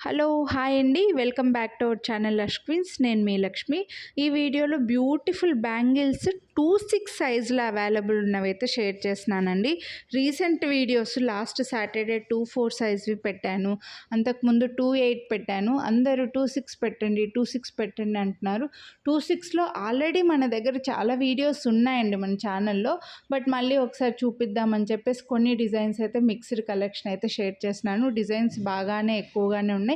Hello hi అండి welcome back to our channel Lakshmi's. నేను మీ లక్ష్మి. ఈ వీడియోలో బ్యూటిఫుల్ బ్యాంగిల్స్ 2-6 సైజులో అవైలబుల్ ఉన్నవైతే షేర్ చేస్తున్నానండి. రీసెంట్ వీడియోస్ లాస్ట్ సాటర్డే 2-4 సైజ్వి పెట్టాను, అంతకుముందు 2-8 పెట్టాను. అందరూ 2-6 పెట్టండి 2-6 పెట్టండి అంటున్నారు. 2-6లో ఆల్రెడీ మన దగ్గర చాలా వీడియోస్ ఉన్నాయండి మన ఛానల్లో. బట్ మళ్ళీ ఒకసారి చూపిద్దామని చెప్పేసి కొన్ని డిజైన్స్ అయితే మిక్స్డ్ కలెక్షన్ అయితే షేర్ చేస్తున్నాను. డిజైన్స్ బాగానే ఎక్కువగానే ఉన్నాయి.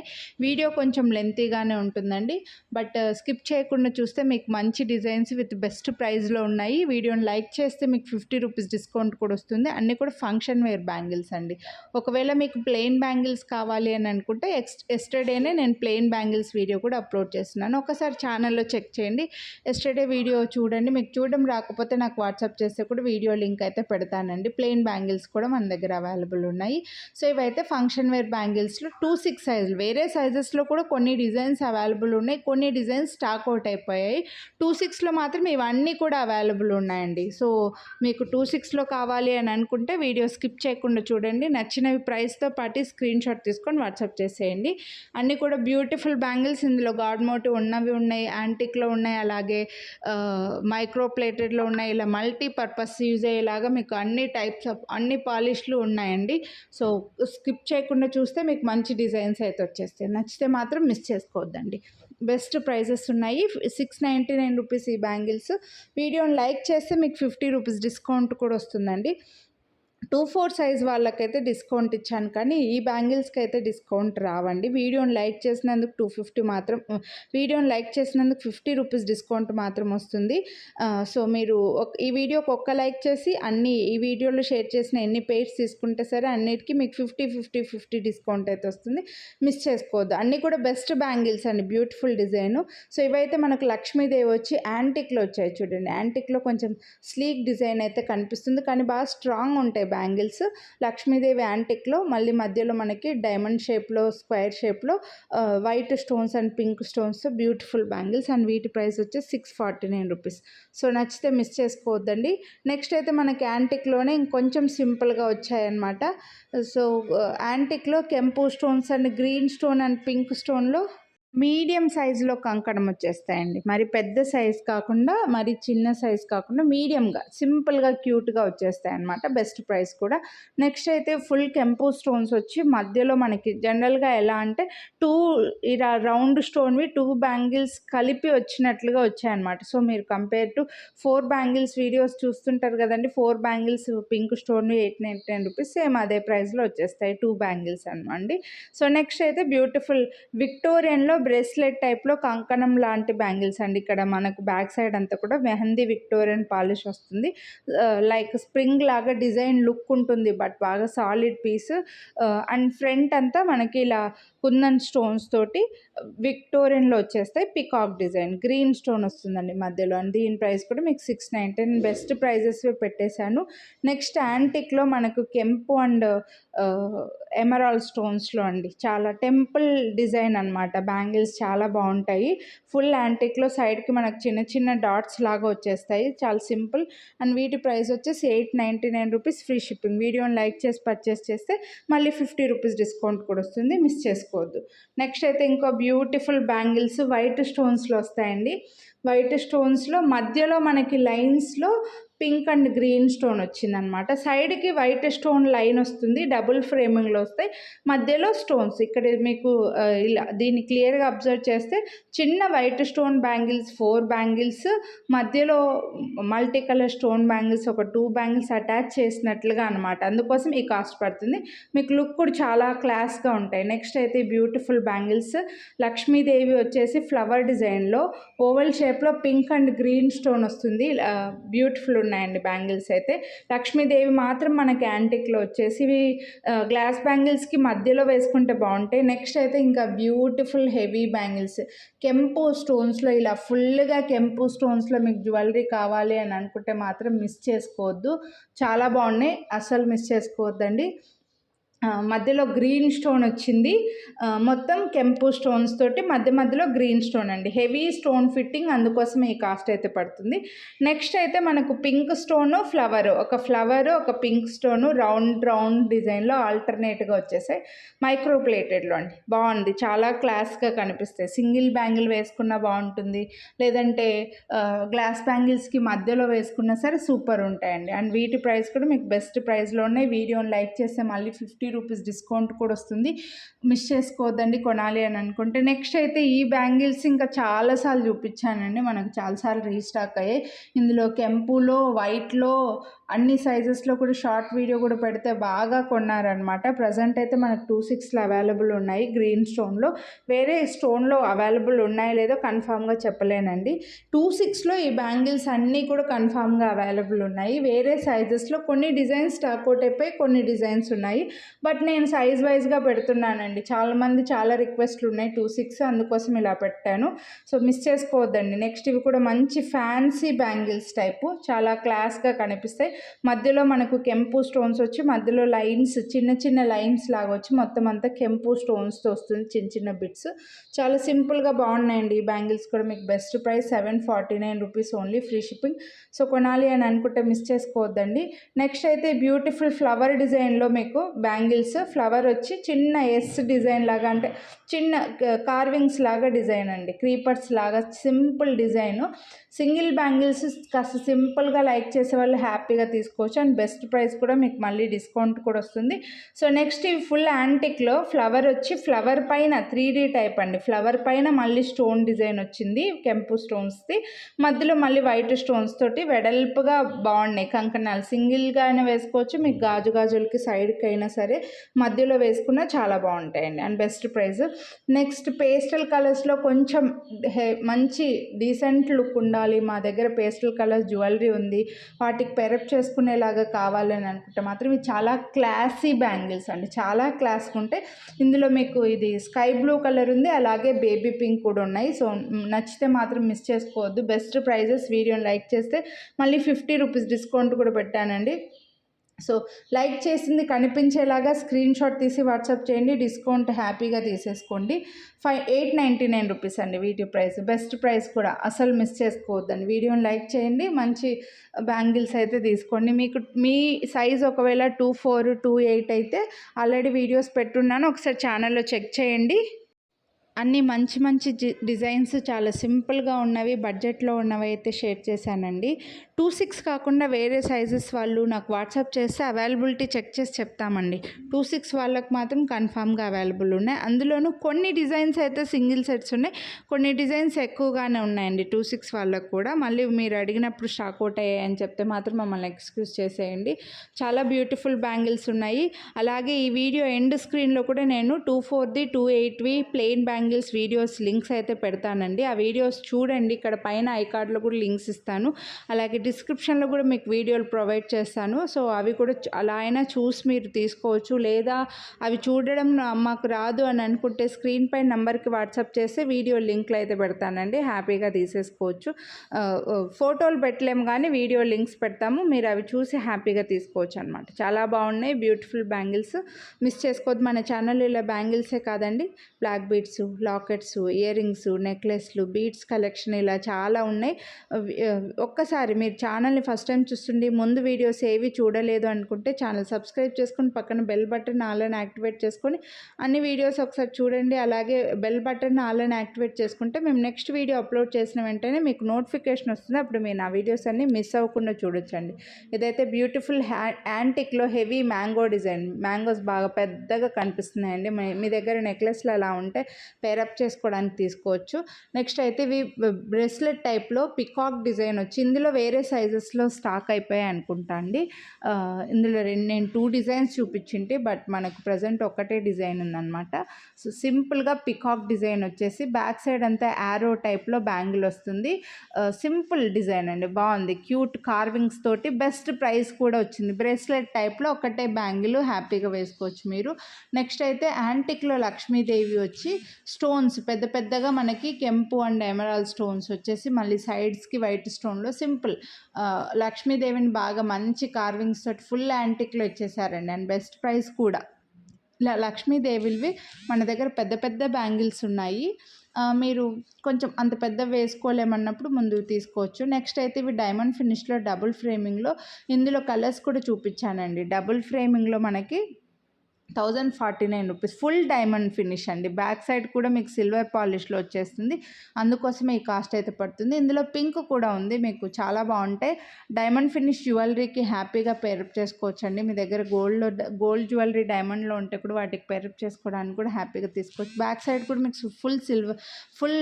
వీడియో కొంచెం లెంతీగానే ఉంటుందండి, బట్ స్కిప్ చేయకుండా చూస్తే మీకు మంచి డిజైన్స్ విత్ బెస్ట్ ప్రైస్లో ఉన్నాయి. వీడియోని లైక్ చేస్తే మీకు 50 రూపీస్ డిస్కౌంట్ కూడా వస్తుంది. అన్నీ కూడా ఫంక్షన్ వేర్ బ్యాంగిల్స్ అండి. ఒకవేళ మీకు ప్లెయిన్ బ్యాంగిల్స్ కావాలి అని అనుకుంటే ఎస్టర్డేనే నేను ప్లెయిన్ బ్యాంగిల్స్ వీడియో కూడా అప్లోడ్ చేస్తున్నాను. ఒకసారి ఛానల్లో చెక్ చేయండి. ఎస్టర్డే వీడియో చూడండి. మీకు చూడడం రాకపోతే నాకు వాట్సాప్ చేస్తే కూడా వీడియో లింక్ అయితే పెడతానండి. ప్లెయిన్ బ్యాంగిల్స్ కూడా మన దగ్గర అవైలబుల్ ఉన్నాయి. సో ఇవైతే ఫంక్షన్ వేర్ బ్యాంగిల్స్లో 2-6 సైజులు. వేరే సైజెస్లో కూడా కొన్ని డిజైన్స్ అవైలబుల్ ఉన్నాయి, కొన్ని డిజైన్స్ స్టాక్ అవుట్ అయిపోయాయి. 2-6లో మాత్రం ఇవన్నీ కూడా అవైలబుల్ ఉన్నాయండి. సో మీకు 2-6లో కావాలి అని అనుకుంటే వీడియో స్కిప్ చేయకుండా చూడండి. నచ్చినవి ప్రైస్తో పాటు స్క్రీన్ షాట్ తీసుకొని వాట్సాప్ చేసేయండి. అన్నీ కూడా బ్యూటిఫుల్ బ్యాంగిల్స్. ఇందులో గాడ్ మోటివ్ ఉన్నవి ఉన్నాయి, యాంటిక్లో ఉన్నాయి, అలాగే మైక్రో ప్లేటెడ్లో ఉన్నాయి. ఇలా మల్టీపర్పస్ యూజ్ అయ్యేలాగా మీకు అన్ని టైప్స్ ఆఫ్ అన్ని పాలిష్లు ఉన్నాయండి. సో స్కిప్ చేయకుండా చూస్తే మీకు మంచి డిజైన్స్ అయితే వచ్చేస్తాయి. నచ్చితే మాత్రం మిస్ చేసుకోవద్దండి. బెస్ట్ ప్రైజెస్ ఉన్నాయి. 699 రూపీస్ ఈ బ్యాంగిల్స్. వీడియోని లైక్ చేస్తే మీకు 50 రూపీస్ డిస్కౌంట్ కూడా వస్తుందండి. 2-4 సైజ్ వాళ్ళకైతే డిస్కౌంట్ ఇచ్చాను, కానీ ఈ బ్యాంగిల్స్కి అయితే డిస్కౌంట్ రావండి. వీడియోని లైక్ చేసినందుకు 250 మాత్రం, వీడియోని లైక్ చేసినందుకు 50 రూపీస్ డిస్కౌంట్ మాత్రం వస్తుంది. సో మీరు ఈ వీడియోకి ఒక్క లైక్ చేసి ఈ వీడియోలో షేర్ చేసిన ఎన్ని పేర్స్ తీసుకుంటే సరే అన్నిటికీ మీకు 50 డిస్కౌంట్ అయితే వస్తుంది. మిస్ చేసుకోవద్దు. అన్నీ కూడా బెస్ట్ బ్యాంగిల్స్ అండి, బ్యూటిఫుల్ డిజైను. సో ఇవైతే మనకు లక్ష్మీదేవి వచ్చి యాంటిక్లో వచ్చాయి చూడండి. యాంటిక్లో కొంచెం స్లీక్ డిజైన్ అయితే కనిపిస్తుంది, కానీ బాగా స్ట్రాంగ్ ఉంటాయి బ్యాంగిల్స్. లక్ష్మీదేవి యాంటిక్లో మళ్ళీ మధ్యలో మనకి డైమండ్ షేప్లో, స్క్వేర్ షేప్లో వైట్ స్టోన్స్ అండ్ పింక్ స్టోన్స్తో బ్యూటిఫుల్ బ్యాంగిల్స్. అండ్ వీటి ప్రైస్ వచ్చి 649 రూపీస్. సో నచ్చితే మిస్ చేసుకోవద్దండి. నెక్స్ట్ అయితే మనకి యాంటిక్లోనే ఇంకొంచెం సింపుల్గా వచ్చాయన్నమాట. సో యాంటిక్లో కెంపు stones and green stone and pink స్టోన్లో మీడియం సైజులో కంకణం వచ్చేస్తాయండి. మరి పెద్ద సైజ్ కాకుండా, మరి చిన్న సైజ్ కాకుండా మీడియంగా సింపుల్గా క్యూట్గా వచ్చేస్తాయి అన్నమాట. బెస్ట్ ప్రైస్ కూడా. నెక్స్ట్ అయితే ఫుల్ కెంపు స్టోన్స్ వచ్చి మధ్యలో మనకి జనరల్గా ఎలా అంటే ఇలా రౌండ్ స్టోన్వి 2 బ్యాంగిల్స్ కలిపి వచ్చినట్లుగా వచ్చాయన్నమాట. సో మీరు కంపేర్ టు 4 బ్యాంగిల్స్ వీడియోస్ చూస్తుంటారు కదండి. 4 బ్యాంగిల్స్ పింక్ స్టోన్వి 899 రూపీస్, సేమ్ అదే ప్రైస్లో వచ్చేస్తాయి 2 బ్యాంగిల్స్ అనమాట. సో నెక్స్ట్ అయితే బ్యూటిఫుల్ విక్టోరియన్లో బ్రేస్లెట్ టైప్లో కంకణం లాంటి బ్యాంగిల్స్ అండి. ఇక్కడ మనకు బ్యాక్ సైడ్ అంతా కూడా మెహందీ విక్టోరియన్ పాలిష్ వస్తుంది. లైక్ స్ప్రింగ్ లాగా డిజైన్ లుక్ ఉంటుంది, బట్ బాగా సాలిడ్ పీస్. అండ్ ఫ్రంట్ అంతా మనకి ఇలా కుందన్ స్టోన్స్ తోటి విక్టోరియన్లో వచ్చేస్తాయి. పికాక్ డిజైన్ గ్రీన్ స్టోన్ వస్తుందండి మధ్యలో. అండ్ దీని ప్రైస్ కూడా మీకు 699. బెస్ట్ ప్రైజెస్ పెట్టేశాను. నెక్స్ట్ యాంటిక్లో మనకు కెంపు అండ్ ఎమరాల్డ్ స్టోన్స్లో అండి, చాలా టెంపుల్ డిజైన్ అనమాట. బ్యాంగిల్స్ చాలా బాగుంటాయి. ఫుల్ యాంటిక్లో సైడ్కి మనకు చిన్న చిన్న డాట్స్ లాగా వచ్చేస్తాయి, చాలా సింపుల్. అండ్ వీటి ప్రైస్ వచ్చేసి 899 రూపీస్, ఫ్రీ షిప్పింగ్. వీడియోని లైక్ చేసి పర్చేస్ చేస్తే మళ్ళీ 50 రూపీస్ డిస్కౌంట్ కూడా వస్తుంది. మిస్ చేసుకోవద్దు. నెక్స్ట్ అయితే ఇంకో బ్యూటిఫుల్ బ్యాంగిల్స్ వైట్ స్టోన్స్లో వస్తాయండి. వైట్ స్టోన్స్లో మధ్యలో మనకి లైన్స్లో పింక్ అండ్ గ్రీన్ స్టోన్ వచ్చిందనమాట. సైడ్కి వైట్ స్టోన్ లైన్ వస్తుంది, డబుల్ ఫ్రేమింగ్లో వస్తాయి, మధ్యలో స్టోన్స్. ఇక్కడ మీకు ఇలా దీన్ని క్లియర్గా అబ్జర్వ్ చేస్తే చిన్న వైట్ స్టోన్ బ్యాంగిల్స్ 4 బ్యాంగిల్స్, మధ్యలో మల్టీ కలర్ స్టోన్ బ్యాంగిల్స్ ఒక 2 బ్యాంగిల్స్ అటాచ్ చేసినట్లుగా అనమాట. అందుకోసం ఈ కాస్ట్ పడుతుంది. మీకు లుక్ కూడా చాలా క్లాస్గా ఉంటాయి. నెక్స్ట్ అయితే బ్యూటిఫుల్ బ్యాంగిల్స్ లక్ష్మీదేవి వచ్చేసి ఫ్లవర్ డిజైన్లో ఓవల్ షేప్లో పింక్ అండ్ గ్రీన్ స్టోన్ వస్తుంది. బ్యూటిఫుల్ ఉన్నాయండి బ్యాంగిల్స్ అయితే. లక్ష్మీదేవి మాత్రం మనకి యాంటిక్లో వచ్చేసి గ్లాస్ బ్యాంగిల్స్కి మధ్యలో వేసుకుంటే బాగుంటాయి. నెక్స్ట్ అయితే ఇంకా బ్యూటిఫుల్ హెవీ బ్యాంగిల్స్ కెంపు స్టోన్స్లో, ఇలా ఫుల్గా కెంపు స్టోన్స్లో మీకు జ్యువెలరీ కావాలి అని అనుకుంటే మాత్రం మిస్ చేసుకోవద్దు. చాలా బాగున్నాయి, అస్సలు మిస్ చేసుకోవద్దండి. మధ్యలో గ్రీన్ స్టోన్ వచ్చింది. మొత్తం కెంపు స్టోన్స్ తోటి మధ్యలో గ్రీన్ స్టోన్ అండి. హెవీ స్టోన్ ఫిట్టింగ్, అందుకోసం ఈ కాస్ట్ అయితే పడుతుంది. నెక్స్ట్ అయితే మనకు పింక్ స్టోను, ఒక పింక్ స్టోను రౌండ్ డిజైన్లో ఆల్టర్నేట్గా వచ్చేసాయి. మైక్రో ప్లేటెడ్లో అండి. బాగుంది, చాలా క్లాస్గా కనిపిస్తాయి. సింగిల్ బ్యాంగిల్ వేసుకున్నా బాగుంటుంది, లేదంటే గ్లాస్ బ్యాంగిల్స్కి మధ్యలో వేసుకున్నా సరే సూపర్ ఉంటాయండి. అండ్ వీటి ప్రైస్ కూడా మీకు బెస్ట్ ప్రైస్లో ఉన్నాయి. వీడియోని లైక్ చేస్తే మళ్ళీ ₹50 డిస్కౌంట్ కూడా వస్తుంది. మిస్ చేసుకోవద్దండి కొనాలి అని అనుకుంటే. నెక్స్ట్ అయితే ఈ బ్యాంగిల్స్ ఇంకా చాలాసార్లు చూపించానండి, మనకు చాలాసార్లు రీస్టాక్ అయ్యాయి. ఇందులో కెంపులో, వైట్లో, అన్ని సైజెస్లో కూడా షార్ట్ వీడియో కూడా పెడితే బాగా కొన్నారనమాట. ప్రజెంట్ అయితే మనకు 26లో అవైలబుల్ ఉన్నాయి గ్రీన్ స్టోన్లో. వేరే స్టోన్లో అవైలబుల్ ఉన్నాయో లేదో కన్ఫామ్గా చెప్పలేనండి. 26లో ఈ బ్యాంగిల్స్ అన్నీ కూడా కన్ఫామ్గా అవైలబుల్ ఉన్నాయి. వేరే సైజెస్లో కొన్ని డిజైన్స్ స్టాక్ అవుట్ అయిపోయి, కొన్ని డిజైన్స్ ఉన్నాయి. బట్ నేను సైజ్ వైజ్గా పెడుతున్నానండి. చాలామంది చాలా రిక్వెస్ట్లు ఉన్నాయి 26, అందుకోసం ఇలా పెట్టాను. సో మిస్ చేసుకోవద్దండి. నెక్స్ట్ ఇవి కూడా మంచి ఫ్యాన్సీ బ్యాంగిల్స్ టైపు, చాలా క్లాస్గా కనిపిస్తాయి. మధ్యలో మనకు కెంపు స్టోన్స్ వచ్చి, మధ్యలో లైన్స్, చిన్న లైన్స్ లాగా వచ్చి, మొత్తం అంతా కెంపు స్టోన్స్తో వస్తుంది, చిన్న బిట్స్. చాలా సింపుల్గా బాగున్నాయండి. ఈ బ్యాంగిల్స్ కూడా మీకు best price ₹749 only, free shipping. So కొనాలి అని అనుకుంటే మిస్ చేసుకోవద్దండి. నెక్స్ట్ అయితే బ్యూటిఫుల్ ఫ్లవర్ డిజైన్లో మీకు బ్యాంగిల్స్, ఫ్లవర్ వచ్చి చిన్న ఎస్ డిజైన్ లాగా, అంటే చిన్న కార్వింగ్స్ లాగా డిజైన్ అండి, క్రీపర్స్ లాగా సింపుల్ డిజైను. సింగిల్ బ్యాంగిల్స్ కాస్త సింపుల్గా లైక్ చేసే వాళ్ళు హ్యాపీగా తీసుకోవచ్చు. అండ్ బెస్ట్ ప్రైస్ కూడా మీకు మళ్ళీ డిస్కౌంట్ కూడా వస్తుంది. సో నెక్స్ట్ ఇవి ఫుల్ యాంటిక్లో ఫ్లవర్ వచ్చి, ఫ్లవర్ పైన 3D టైప్ అండి, ఫ్లవర్ పైన మళ్ళీ స్టోన్ డిజైన్ వచ్చింది, కెంపు స్టోన్స్ది. మధ్యలో మళ్ళీ వైట్ స్టోన్స్ తోటి వెడల్పుగా బాగున్నాయి కంకణాలు. సింగిల్గా అయినా వేసుకోవచ్చు, మీకు గాజులకి సైడ్కి అయినా సరే మధ్యలో వేసుకున్నా చాలా బాగుంటాయండి. And best price. Next pastel కలర్స్లో కొంచెం మంచి డీసెంట్ లుక్ ఉండాలి, మా దగ్గర పేస్టల్ కలర్స్ జ్యువెలరీ ఉంది, వాటికి పెరప్ చేసుకునేలాగా కావాలని అనుకుంటే మాత్రం ఇవి చాలా క్లాసీ బ్యాంగిల్స్ అండి, చాలా క్లాస్గా ఉంటాయి. ఇందులో మీకు ఇది స్కై బ్లూ కలర్ ఉంది, అలాగే బేబీ పింక్ కూడా ఉన్నాయి. సో నచ్చితే మాత్రం మిస్ చేసుకోవద్దు. Best prices. వీడియోని లైక్ చేస్తే మళ్ళీ ₹50 డిస్కౌంట్ కూడా పెట్టానండి. సో లైక్ చేసింది కనిపించేలాగా స్క్రీన్ షాట్ తీసి వాట్సాప్ చేయండి, డిస్కౌంట్ హ్యాపీగా తీసేసుకోండి. ₹899 అండి వీటి ప్రైస్. బెస్ట్ ప్రైస్ కూడా, అసలు మిస్ చేసుకోవద్దండి. వీడియోని లైక్ చేయండి, మంచి బ్యాంగిల్స్ అయితే తీసుకోండి. మీకు మీ సైజ్ ఒకవేళ 24, 28 అయితే ఆల్రెడీ వీడియోస్ పెట్టున్నాను, ఒకసారి ఛానల్లో చెక్ చేయండి. అన్నీ మంచి డిజైన్స్, చాలా సింపుల్గా ఉన్నవి, బడ్జెట్లో ఉన్నవి అయితే షేర్ చేశానండి. 26 కాకుండా వేరే సైజెస్ వాళ్ళు నాకు వాట్సాప్ చేస్తే అవైలబిలిటీ చెక్ చేసి చెప్తామండి. 26 వాళ్ళకి మాత్రం కన్ఫామ్గా అవైలబుల్ ఉన్నాయి. అందులోనూ కొన్ని డిజైన్స్ అయితే సింగిల్ సెట్స్ ఉన్నాయి, కొన్ని డిజైన్స్ ఎక్కువగానే ఉన్నాయండి 26 వాళ్ళకు కూడా. మళ్ళీ మీరు అడిగినప్పుడు స్టాక్ అవుట్ అయ్యాయని చెప్తే మాత్రం మమ్మల్ని ఎక్స్క్యూజ్ చేసేయండి. చాలా బ్యూటిఫుల్ బ్యాంగిల్స్ ఉన్నాయి. అలాగే ఈ వీడియో ఎండ్ స్క్రీన్లో కూడా నేను 24ది, 28వి ప్లెయిన్ బ్యాంగిల్స్ వీడియోస్ లింక్స్ అయితే పెడతానండి. ఆ వీడియోస్ చూడండి, ఇక్కడ పైన ఐకార్డ్లో కూడా లింక్స్ ఇస్తాను, అలాగే డిస్క్రిప్షన్లో కూడా మీకు వీడియోలు ప్రొవైడ్ చేస్తాను. సో అవి కూడా అలా అయినా చూసి మీరు తీసుకోవచ్చు, లేదా అవి చూడడం మాకు రాదు అని అనుకుంటే స్క్రీన్ పై నెంబర్కి వాట్సాప్ చేస్తే వీడియో లింక్లు అయితే పెడతానండి, హ్యాపీగా తీసేసుకోవచ్చు. ఫోటోలు పెట్టలేము కానీ వీడియో లింక్స్ పెడతాము, మీరు అవి చూసి హ్యాపీగా తీసుకోవచ్చు అనమాట. చాలా బాగున్నాయి బ్యూటిఫుల్ బ్యాంగిల్స్, మిస్ చేసుకోవద్దు. మన ఛానల్లో ఇలా బ్యాంగిల్సే కాదండి, black beads, lockets, ear rings, నెక్లెస్లు, బీడ్స్ కలెక్షన్ ఇలా చాలా ఉన్నాయి. ఒక్కసారి మీరు ఛానల్ని ఫస్ట్ టైం చూస్తుండి ముందు వీడియోస్ ఏవి చూడలేదు అనుకుంటే ఛానల్ సబ్స్క్రైబ్ చేసుకొని పక్కన బెల్ బటన్ ఆన్లైన్ యాక్టివేట్ చేసుకొని అన్ని వీడియోస్ ఒకసారి చూడండి. అలాగే బెల్ బటన్ ఆన్లైన్ యాక్టివేట్ చేసుకుంటే మేము నెక్స్ట్ వీడియో అప్లోడ్ చేసిన వెంటనే మీకు నోటిఫికేషన్ వస్తుంది, అప్పుడు మీరు నా వీడియోస్ అన్నీ మిస్ అవ్వకుండా చూడొచ్చండి. ఇదైతే బ్యూటిఫుల్ యాంటిక్లో హెవీ మ్యాంగో డిజైన్, మ్యాంగోస్ బాగా పెద్దగా కనిపిస్తున్నాయండి. మీ దగ్గర నెక్లెస్లు అలా ఉంటే పేరప్ చేసుకోవడానికి తీసుకోవచ్చు. నెక్స్ట్ అయితే ఇవి బ్రేస్లెట్ టైప్లో పికాక్ డిజైన్ వచ్చి, ఇందులో వేరే సైజెస్లో స్టాక్ అయిపోయాయి అనుకుంటా అండి. ఇందులో నేను 2 డిజైన్స్ చూపించింటి, బట్ మనకు ప్రజెంట్ ఒక్కటే డిజైన్ ఉందన్నమాట. సో సింపుల్గా పికాక్ డిజైన్ వచ్చేసి బ్యాక్ సైడ్ అంతా యారో టైప్లో బ్యాంగిల్ వస్తుంది. సింపుల్ డిజైన్ అండి, బాగుంది, క్యూట్ కార్వింగ్స్ తోటి. బెస్ట్ ప్రైస్ కూడా వచ్చింది. బ్రేస్లెట్ టైప్లో ఒకటే బ్యాంగిల్ హ్యాపీగా వేసుకోవచ్చు మీరు. నెక్స్ట్ అయితే యాంటిక్లో లక్ష్మీదేవి వచ్చి స్టోన్స్ పెద్దగా మనకి కెంపు అండ్ ఎమరాల్డ్ స్టోన్స్ వచ్చేసి మళ్ళీ సైడ్స్కి వైట్ స్టోన్లో సింపుల్ లక్ష్మీదేవిని బాగా మంచి కార్వింగ్స్ తోటి ఫుల్ యాంటిక్లో ఇచ్చేసారండి. అండ్ బెస్ట్ ప్రైస్ కూడా. ఇలా లక్ష్మీదేవివి మన దగ్గర పెద్ద పెద్ద బ్యాంగిల్స్ ఉన్నాయి. మీరు కొంచెం అంత పెద్ద వేసుకోలేమన్నప్పుడు ముందుకు తీసుకోవచ్చు. నెక్స్ట్ అయితే ఇవి డైమండ్ ఫినిష్లో డబుల్ ఫ్రేమింగ్లో, ఇందులో కలర్స్ కూడా చూపించానండి. డబుల్ ఫ్రేమింగ్లో మనకి 1049 రూపీస్, ఫుల్ డైమండ్ ఫినిష్ అండి. బ్యాక్ సైడ్ కూడా మీకు సిల్వర్ పాలిష్లో వచ్చేస్తుంది, అందుకోసమే ఈ కాస్ట్ అయితే పడుతుంది. ఇందులో పింక్ కూడా ఉంది, మీకు చాలా బాగుంటాయి. డైమండ్ ఫినిష్ జ్యువెలరీకి హ్యాపీగా పేరప్ చేసుకోవచ్చు అండి. మీ దగ్గర గోల్డ్ జ్యువెలరీ డైమండ్లో ఉంటే కూడా వాటికి పేరప్ చేసుకోవడానికి కూడా హ్యాపీగా తీసుకోవచ్చు. బ్యాక్ సైడ్ కూడా మీకు ఫుల్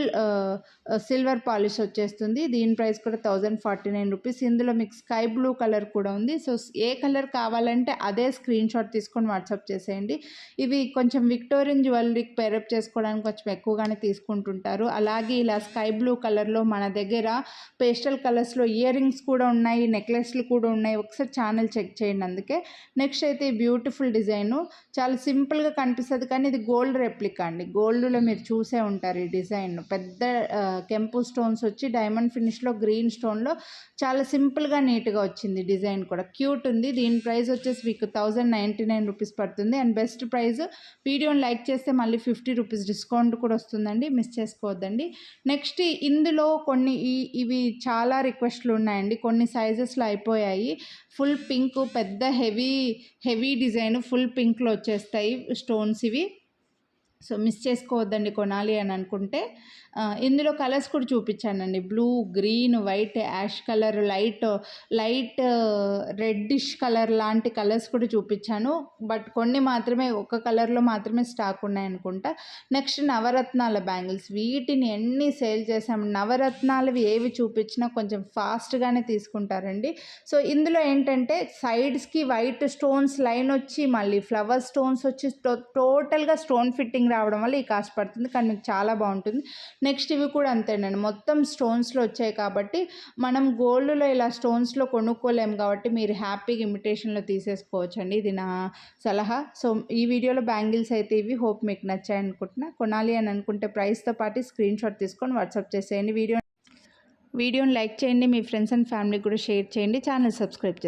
సిల్వర్ పాలిష్ వచ్చేస్తుంది. దీని ప్రైస్ కూడా 1049 రూపీస్. ఇందులో మీకు స్కై బ్లూ కలర్ కూడా ఉంది. సో ఏ కలర్ కావాలంటే అదే స్క్రీన్ షాట్ తీసుకొని వాట్సాప్ చేసేయండి. ఇవి కొంచెం విక్టోరియన్ జ్యువెలరీకి పేరప్ చేసుకోవడానికి కొంచెం ఎక్కువగానే తీసుకుంటుంటారు. అలాగే ఇలా స్కై బ్లూ కలర్లో మన దగ్గర పేస్టల్ కలర్స్లో ఇయర్ రింగ్స్ కూడా ఉన్నాయి, నెక్లెస్లు కూడా ఉన్నాయి. ఒకసారి ఛానల్ చెక్ చేయండి. అందుకే నెక్స్ట్ అయితే ఈ బ్యూటిఫుల్ డిజైను చాలా సింపుల్గా కనిపిస్తుంది, కానీ ఇది గోల్డ్ రెప్లికా అండి. గోల్డ్లో మీరు చూసే ఉంటారు ఈ డిజైన్. పెద్ద కెంపు స్టోన్స్ వచ్చి డైమండ్ ఫినిష్లో గ్రీన్ స్టోన్లో చాలా సింపుల్గా నీట్గా వచ్చింది. డిజైన్ కూడా క్యూట్ ఉంది. దీని ప్రైస్ వచ్చేసి మీకు 1099 రూపీస్ పడుతుంది. And best price. వీడియోని లైక్ చేస్తే మళ్ళీ 50 రూపీస్ డిస్కౌంట్ కూడా వస్తుందండి, మిస్ చేసుకోవద్దండి. నెక్స్ట్ ఇందులో కొన్ని ఇవి చాలా రిక్వెస్ట్లు ఉన్నాయండి, కొన్ని సైజెస్లో అయిపోయాయి. ఫుల్ పింక్ పెద్ద హెవీ డిజైన్ ఫుల్ పింక్లో వచ్చేస్తాయి స్టోన్స్ ఇవి. సో మిస్ చేసుకోవద్దండి కొనాలి అని అనుకుంటే. ఇందులో కలర్స్ కూడా చూపించానండి, blue, green, white, ash colour, light reddish colour లాంటి కలర్స్ కూడా చూపించాను. బట్ కొన్ని మాత్రమే, ఒక కలర్లో మాత్రమే స్టాక్ ఉన్నాయనుకుంటా. నెక్స్ట్ నవరత్నాల బ్యాంగిల్స్, వీటిని ఎన్ని సేల్ చేసాము. నవరత్నాలవి ఏవి చూపించినా కొంచెం ఫాస్ట్గానే తీసుకుంటారండి. సో ఇందులో ఏంటంటే సైడ్స్కి వైట్ స్టోన్స్ లైన్ వచ్చి మళ్ళీ ఫ్లవర్ స్టోన్స్ వచ్చి టోటల్గా స్టోన్ ఫిట్టింగ్ రావడం వల్ల ఈ కాస్ట్ పడుతుంది, కానీ మీకు చాలా బాగుంటుంది. నెక్స్ట్ ఇవి కూడా అంతేనండి, మొత్తం స్టోన్స్లో వచ్చాయి కాబట్టి మనం గోల్డ్లో ఇలా స్టోన్స్లో కొనుక్కోలేము కాబట్టి మీరు హ్యాపీగా ఇమిటేషన్లో తీసేసుకోవచ్చు అండి. ఇది నా సలహా. సో ఈ వీడియోలో బ్యాంగిల్స్ అయితే ఇవి. హోప్ మీకు నచ్చాయి అనుకుంటున్నా. కొనాలి అని అనుకుంటే ప్రైస్తో పాటు స్క్రీన్ షాట్ తీసుకొని వాట్సాప్ చేసేయండి. వీడియోని లైక్ చేయండి, మీ ఫ్రెండ్స్ అండ్ ఫ్యామిలీకి కూడా షేర్ చేయండి, ఛానల్ సబ్స్క్రైబ్ చేయండి.